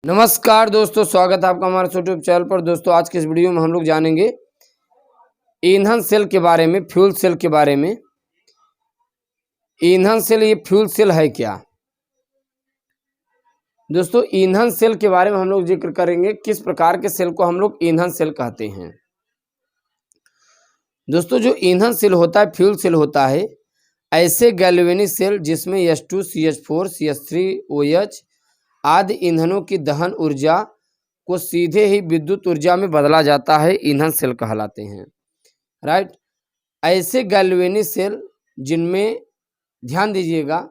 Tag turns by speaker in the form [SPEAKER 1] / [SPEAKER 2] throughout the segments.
[SPEAKER 1] नमस्कार दोस्तों, स्वागत है आपका हमारे यूट्यूब चैनल पर। दोस्तों आज के इस वीडियो में हम लोग जानेंगे ईंधन सेल के बारे में, फ्यूल सेल के बारे में। ईंधन सेल, ये फ्यूल सेल है क्या? दोस्तों ईंधन सेल के बारे में हम लोग जिक्र करेंगे, किस प्रकार के सेल को हम लोग ईंधन सेल कहते हैं। दोस्तों जो ईंधन सेल होता है, फ्यूल सेल होता है ऐसे गैल्वेनिक सेल जिसमें H2 CH4 CH3OH आदि ईंधनों की दहन ऊर्जा को सीधे ही विद्युत ऊर्जा में बदला जाता है, ईंधन सेल कहलाते हैं। राइट। ऐसे गैल्वेनिक सेल जिनमें, ध्यान दीजिएगा,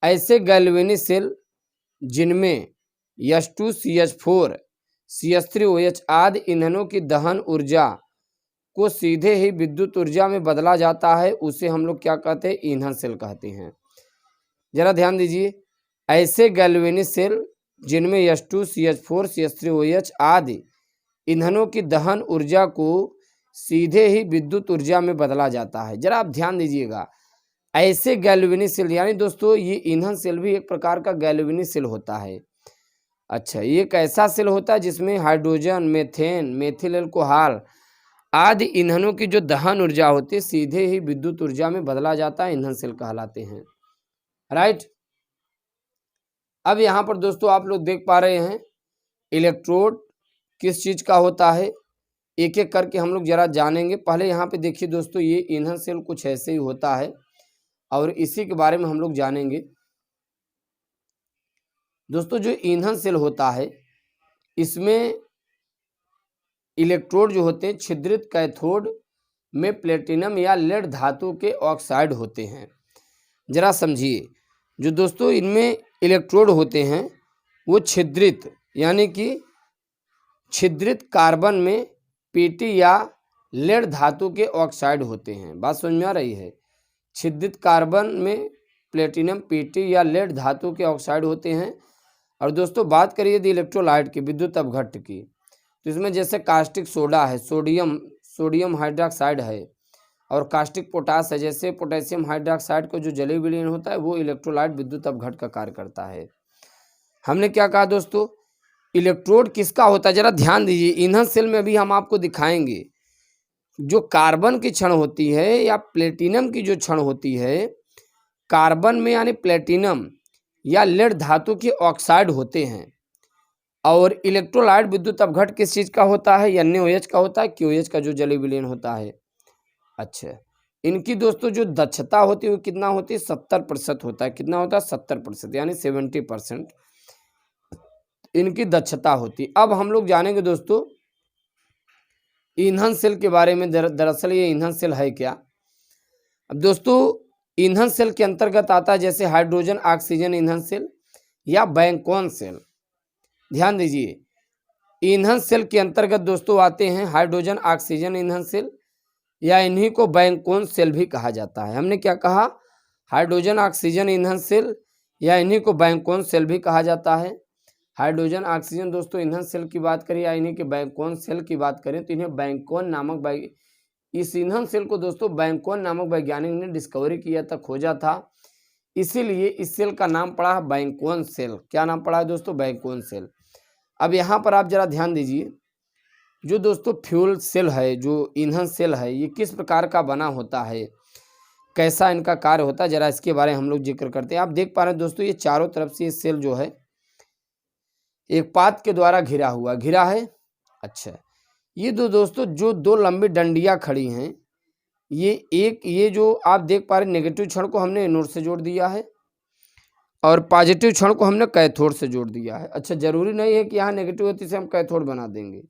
[SPEAKER 1] ऐसे गैल्वेनिक सेल जिनमें H2 CH4 CH3OH आदि ईंधनों की दहन ऊर्जा को सीधे ही विद्युत ऊर्जा में बदला जाता है, उसे हम लोग क्या कहते हैं? ईंधन सेल कहते हैं। जरा ध्यान दीजिए, ऐसे गैल्वेनिक सेल जिनमें H2 CH4 CH3OH आदि ईंधनों की दहन ऊर्जा को सीधे ही विद्युत ऊर्जा में बदला जाता है। जरा आप ध्यान दीजिएगा, ऐसे गैल्वेनिक सेल, यानी दोस्तों ये ईंधन सेल भी एक प्रकार का गैल्वेनिक सेल होता है। अच्छा, ये एक ऐसा सेल होता है जिसमें हाइड्रोजन, मीथेन, मेथिल अल्कोहल आदि ईंधनों की जो दहन ऊर्जा होती है सीधे ही विद्युत ऊर्जा में बदला जाता है, ईंधन सेल कहलाते हैं। राइट। अब यहाँ पर दोस्तों आप लोग देख पा रहे हैं इलेक्ट्रोड किस चीज़ का होता है, एक एक करके हम लोग जरा जानेंगे। पहले यहाँ पे देखिए दोस्तों, ये ईंधन सेल कुछ ऐसे ही होता है और इसी के बारे में हम लोग जानेंगे। दोस्तों जो ईंधन सेल होता है इसमें इलेक्ट्रोड जो होते हैं, छिद्रित कैथोड में प्लेटिनम या लेड धातु के ऑक्साइड होते हैं। जरा समझिए, जो दोस्तों इनमें इलेक्ट्रोड होते हैं वो छिद्रित, यानी कि छिद्रित कार्बन में पीटी या लेड धातु के ऑक्साइड होते हैं। बात समझ में आ रही है? छिद्रित कार्बन में प्लेटिनम, पीटी या लेड धातु के ऑक्साइड होते हैं। और दोस्तों बात करिए यदि इलेक्ट्रोलाइट की, विद्युत अपघट्ट की, तो इसमें जैसे कास्टिक सोडा है, सोडियम हाइड्रोक्साइड है, और कास्टिक पोटास है, जैसे पोटेशियम हाइड्रोक्साइड को जो जलीय विलीन होता है वो इलेक्ट्रोलाइट विद्युत अपघट्ट का कार्य करता है। हमने क्या कहा दोस्तों, इलेक्ट्रोड किसका होता है? जरा ध्यान दीजिए, ईंधन सेल में भी हम आपको दिखाएंगे जो कार्बन की क्षण होती है या प्लेटिनम की जो क्षण होती है, कार्बन में यानी प्लेटिनम या लेड धातु के ऑक्साइड होते हैं। और इलेक्ट्रोलाइट विद्युत अपघट्ट किस चीज़ का होता है? NaOH का होता है, KOH का जो जलीय विलीन होता है। अच्छा, इनकी दोस्तों जो दक्षता होती है वो कितना होती है? 70% होता है। कितना होता है? 70%, यानी 70% इनकी दक्षता होती है। अब हम लोग जानेंगे दोस्तों ईंधन सेल के बारे में। दरअसल ये ईंधन सेल है क्या? अब दोस्तों ईंधन सेल के अंतर्गत आता है जैसे हाइड्रोजन ऑक्सीजन ईंधन सेल या बैंकोन सेल। ध्यान दीजिए, ईंधन सेल के अंतर्गत दोस्तों आते हैं हाइड्रोजन ऑक्सीजन ईंधन सेल, या इन्हीं को बैंकोन सेल भी कहा जाता है। हमने क्या कहा? हाइड्रोजन ऑक्सीजन ईंधन सेल, या इन्हीं को बैंकोन सेल भी कहा जाता है। हाइड्रोजन ऑक्सीजन दोस्तों ईंधन सेल की बात करें या इन्हीं के बैंकोन सेल की बात करें तो इन्हें बैंकोन नामक इस ईंधन सेल को दोस्तों बैंकोन नामक वैज्ञानिक ने डिस्कवरी किया था, खोजा था, इसीलिए इस सेल का नाम पड़ा है बैंकोन सेल। क्या नाम पड़ा है दोस्तों? बैंकोन सेल। अब यहाँ पर आप जरा ध्यान दीजिए, जो दोस्तों फ्यूल सेल है, जो ईंधन सेल है, ये किस प्रकार का बना होता है, कैसा इनका कार्य होता है, जरा इसके बारे में हम लोग जिक्र करते हैं। आप देख पा रहे हैं दोस्तों, ये चारों तरफ से ये सेल जो है एक पात के द्वारा घिरा है। अच्छा, ये दोस्तों जो दो लंबी डंडियां खड़ी हैं, ये जो आप देख पा रहे हैं, नेगेटिव क्षण को हमने एनोड से जोड़ दिया है और पॉजिटिव क्षण को हमने कैथोड से जोड़ दिया है। अच्छा, जरूरी नहीं है कि यहाँ नेगेटिव है तो इसे हम कैथोड बना देंगे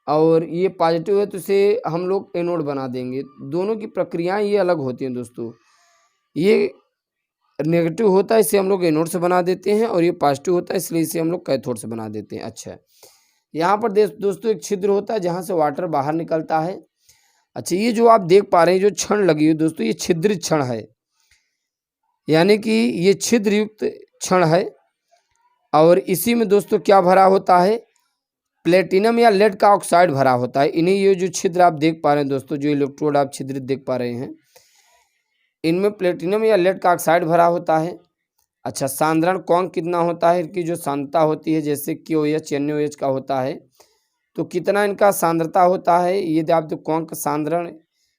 [SPEAKER 1] और ये पॉजिटिव है तो इसे हम लोग एनोड बना देंगे। दोनों की प्रक्रियाएं ये अलग होती हैं दोस्तों। ये नेगेटिव होता है, इसे हम लोग एनोड से बना देते हैं, और ये पॉजिटिव होता है इसलिए इसे हम लोग कैथोड से बना देते हैं। अच्छा, यहाँ पर दोस्तों एक छिद्र होता है जहाँ से वाटर बाहर निकलता है। अच्छा, ये जो आप देख पा रहे हैं जो क्षण लगी हुई दोस्तों, ये छिद्रित क्षण है, यानी कि ये छिद्र युक्त क्षण है। और इसी में दोस्तों क्या भरा होता है? प्लेटिनम या लेड का ऑक्साइड भरा होता है। इन्हीं ये जो छिद्र आप देख पा रहे हैं दोस्तों, जो इलेक्ट्रोड आप छिद्रित देख पा रहे हैं, इनमें प्लेटिनम या लेड का ऑक्साइड भरा होता है। अच्छा, सांद्रण कौन कितना होता है, इनकी जो सांद्रता होती है जैसे KOH NaOH का होता है, तो कितना इनका सांद्रता होता है, ये आप तो कौन का सांद्रण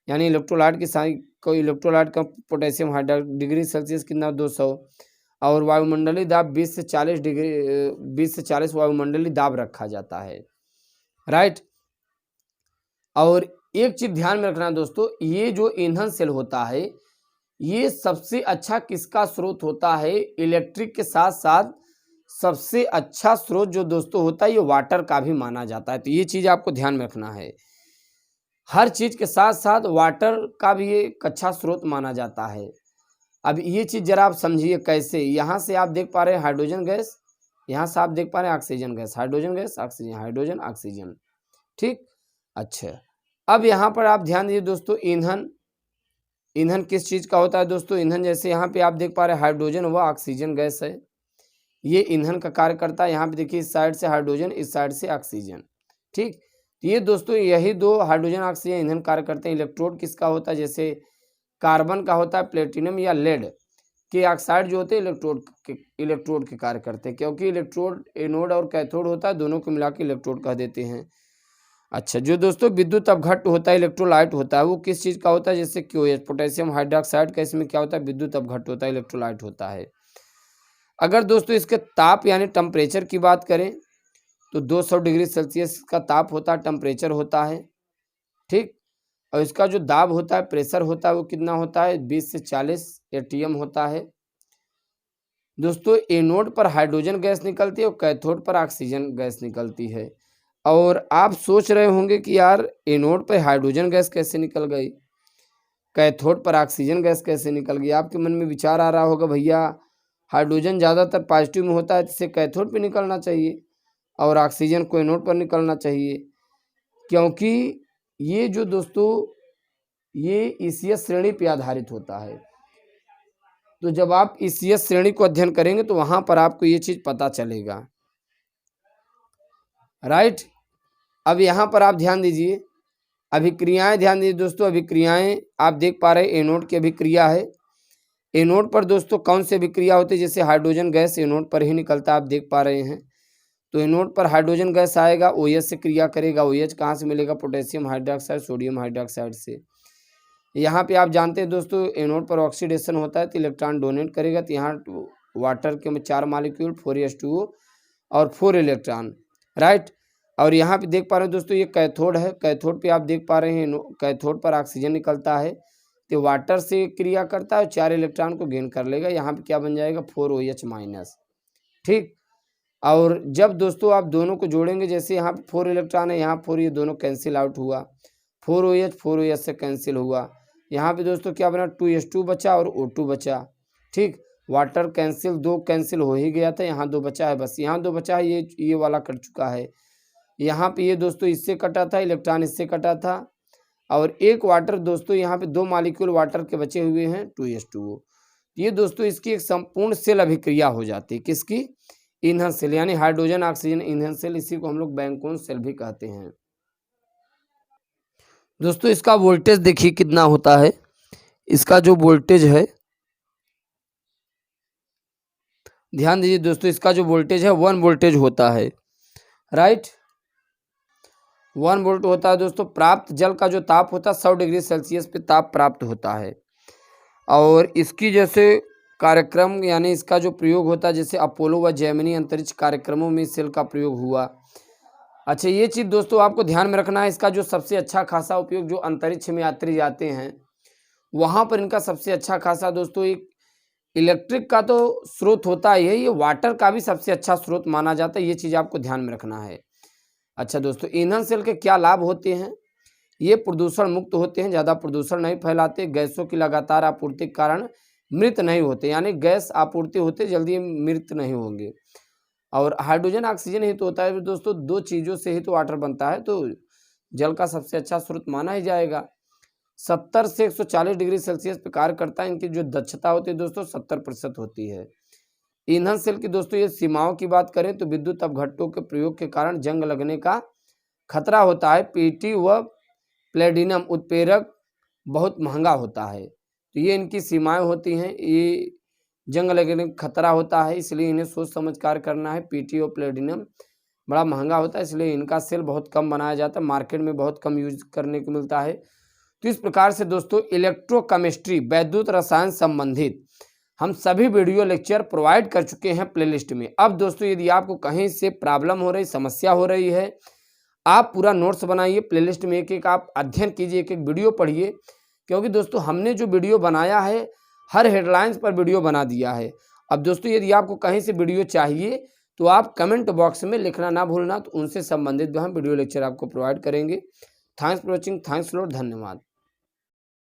[SPEAKER 1] यानी इलेक्ट्रोलाइट की कोई इलेक्ट्रोलाइट का पोटेशियम हाइड्रोक्साइड डिग्री सेल्सियस कितना 200, और वायुमंडलीय दाब 20 से 40 डिग्री 20 से 40 वायुमंडलीय दाब रखा जाता है, राइट। और एक चीज ध्यान में रखना दोस्तों, ये जो ईंधन सेल होता है ये सबसे अच्छा किसका स्रोत होता है, इलेक्ट्रिक के साथ साथ सबसे अच्छा स्रोत जो दोस्तों होता है ये वाटर का भी माना जाता है। तो ये चीज आपको ध्यान में रखना है, हर चीज के साथ साथ वाटर का भी एक अच्छा स्रोत माना जाता है। अब ये चीज जरा आप समझिए कैसे, यहाँ से आप देख पा रहे हैं हाइड्रोजन गैस, यहाँ से आप देख पा रहे हैं oxygen gas, hydrogen gas oxygen, hydrogen oxygen, ठीक। अच्छा, अब यहाँ पर आप ध्यान दीजिए दोस्तों, ईंधन ईंधन किस चीज का होता है दोस्तों, ईंधन जैसे यहाँ पे आप देख पा रहे हैं हाइड्रोजन व ऑक्सीजन गैस है, ये ईंधन का कार्य करता है। यहाँ पे देखिए इस साइड से हाइड्रोजन, इस साइड से ऑक्सीजन, ठीक। तो ये दोस्तों यही दो हाइड्रोजन ऑक्सीजन ईंधन कार्य करते हैं। इलेक्ट्रोड किसका होता है, जैसे कार्बन का होता है प्लेटिनम या लेड के ऑक्साइड जो होते हैं इलेक्ट्रोड के कार्य करते हैं, क्योंकि इलेक्ट्रोड एनोड और कैथोड होता है, दोनों को मिला के इलेक्ट्रोड कह देते हैं। अच्छा, जो दोस्तों विद्युत अपघट्ट होता है इलेक्ट्रोलाइट होता है वो किस चीज़ का होता है, जैसे KOH पोटेशियम हाइड्रोक्साइड का, इसमें क्या होता है विद्युत अपघट्ट होता है, इलेक्ट्रोलाइट होता है। अगर दोस्तों इसके ताप यानी टेम्परेचर की बात करें तो 200 डिग्री सेल्सियस का ताप होता है, टेम्परेचर होता है, ठीक। और इसका जो दाब होता है, प्रेशर होता है, वो कितना होता है 20 से 40 ATM होता है। दोस्तों एनोड पर हाइड्रोजन गैस निकलती है और कैथोड पर ऑक्सीजन गैस निकलती है। और आप सोच रहे होंगे कि यार एनोड पर हाइड्रोजन गैस कैसे निकल गई, कैथोड पर ऑक्सीजन गैस कैसे निकल गई। आपके मन में विचार आ रहा होगा भैया हाइड्रोजन ज़्यादातर पॉजिटिव में होता है, जिससे कैथोड पे निकलना चाहिए और ऑक्सीजन को एनोड पर निकलना चाहिए, क्योंकि ये जो दोस्तों ये ECS श्रेणी पे आधारित होता है। तो जब आप ECS श्रेणी को अध्ययन करेंगे तो वहां पर आपको ये चीज पता चलेगा, राइट। अब यहाँ पर आप ध्यान दीजिए, अभिक्रियाएं ध्यान दीजिए दोस्तों, अभिक्रियाएं आप देख पा रहे हैं एनोड की अभिक्रिया है। एनोड पर दोस्तों कौन सी अभिक्रिया होती है, जैसे हाइड्रोजन गैस एनोड पर ही निकलता है, आप देख पा रहे हैं। तो एनोड पर हाइड्रोजन गैस आएगा, OH से क्रिया करेगा, OH कहाँ से मिलेगा, पोटेशियम हाइड्रोक्साइड सोडियम हाइड्रोक्साइड से। यहाँ पे आप जानते हैं दोस्तों एनोड पर ऑक्सीडेशन होता है तो इलेक्ट्रॉन डोनेट करेगा, तो यहाँ वाटर के 4 मॉलिक्यूल 4H2O और 4 इलेक्ट्रॉन, राइट। और यहाँ पे देख पा रहे हैं दोस्तों ये कैथोड है, कैथोड पे आप देख पा रहे हैं कैथोड पर ऑक्सीजन निकलता है तो वाटर से क्रिया करता है, 4 इलेक्ट्रॉन को गेन कर लेगा, यहाँ पे क्या बन जाएगा 4OH-, ठीक। और जब दोस्तों आप दोनों को जोड़ेंगे, जैसे यहाँ पे 4 इलेक्ट्रॉन है, यहाँ 4, ये दोनों कैंसिल आउट हुआ, 4OH से कैंसिल हुआ, यहाँ पे दोस्तों क्या बना 2H2 बचा और O2 बचा, ठीक। वाटर कैंसिल, 2 कैंसिल हो ही गया था, यहाँ 2 बचा है, बस यहाँ 2 बचा है, ये वाला कट चुका है। यहाँ पे ये दोस्तों इससे कटा था, इलेक्ट्रॉन इससे कटा था, और एक वाटर दोस्तों यहाँ पे 2 मॉलिक्यूल वाटर के बचे हुए हैं 2H2O। ये दोस्तों इसकी एक संपूर्ण सेल अभिक्रिया हो जाती है, किसकी, ईंधन सेल यानी हाइड्रोजन ऑक्सीजन ईंधन सेल, इसी को हम लोग बैंकोन सेल भी कहते हैं। दोस्तों इसका वोल्टेज देखिए कितना होता है, इसका जो वोल्टेज है ध्यान दीजिए दोस्तों, इसका जो वोल्टेज है 1 वोल्टेज होता है, राइट, 1 वोल्ट होता है दोस्तों। प्राप्त जल का जो ताप होता है 100 डिग्री सेल्सियस पे ताप प्राप्त होता है। और इसकी जैसे कार्यक्रम यानी इसका जो प्रयोग होता है, जैसे अपोलो व जेमिनी अंतरिक्ष कार्यक्रमों में इस सेल का प्रयोग हुआ। अच्छा, ये चीज़ दोस्तों आपको ध्यान में रखना है, इसका जो सबसे अच्छा खासा उपयोग जो अंतरिक्ष में यात्री जाते हैं वहाँ पर इनका सबसे अच्छा खासा दोस्तों एक इलेक्ट्रिक का तो स्रोत होता ही है, ये वाटर का भी सबसे अच्छा स्रोत माना जाता है, ये चीज़ आपको ध्यान में रखना है। अच्छा दोस्तों, ईंधन सेल के क्या लाभ होते हैं, ये प्रदूषण मुक्त होते हैं, ज़्यादा प्रदूषण नहीं फैलाते, गैसों की लगातार आपूर्ति के कारण मृत नहीं होते, यानी गैस आपूर्ति होते जल्दी मृत नहीं होंगे। और हाइड्रोजन ऑक्सीजन ही तो होता है दोस्तों, 2 चीज़ों से ही तो वाटर बनता है, तो जल का सबसे अच्छा स्रोत माना ही जाएगा। 70 से 140 डिग्री सेल्सियस पे कार्य करता है, इनकी जो दक्षता होती है दोस्तों 70% होती है। ईंधन सेल की दोस्तों ये सीमाओं की बात करें तो विद्युत अपघट्टों के प्रयोग के कारण जंग लगने का खतरा होता है। पीटी व प्लेटिनम उत्प्रेरक बहुत महंगा होता है, तो ये इनकी सीमाएं होती हैं। जंग लगने का खतरा होता है, इसलिए इन्हें सोच समझ कर करना है। पीटीओ प्लेटिनम बड़ा महंगा होता है, इसलिए इनका सेल बहुत कम बनाया जाता है, मार्केट में बहुत कम यूज करने को मिलता है। तो इस प्रकार से दोस्तों इलेक्ट्रोकेमिस्ट्री वैद्युत रसायन संबंधित हम सभी वीडियो लेक्चर प्रोवाइड कर चुके हैं प्लेलिस्ट में। अब दोस्तों यदि आपको कहीं से प्रॉब्लम हो रही, समस्या हो रही है, आप पूरा नोट्स बनाइए, प्लेलिस्ट में एक एक आप अध्ययन कीजिए, एक एक वीडियो पढ़िए, क्योंकि दोस्तों हमने जो वीडियो बनाया है हर हेडलाइंस पर वीडियो बना दिया है। अब दोस्तों यदि आपको कहीं से वीडियो चाहिए तो आप कमेंट बॉक्स में लिखना ना भूलना, तो उनसे संबंधित जो हम वीडियो लेक्चर आपको प्रोवाइड करेंगे। Thanks for watching, thanks lot, धन्यवाद।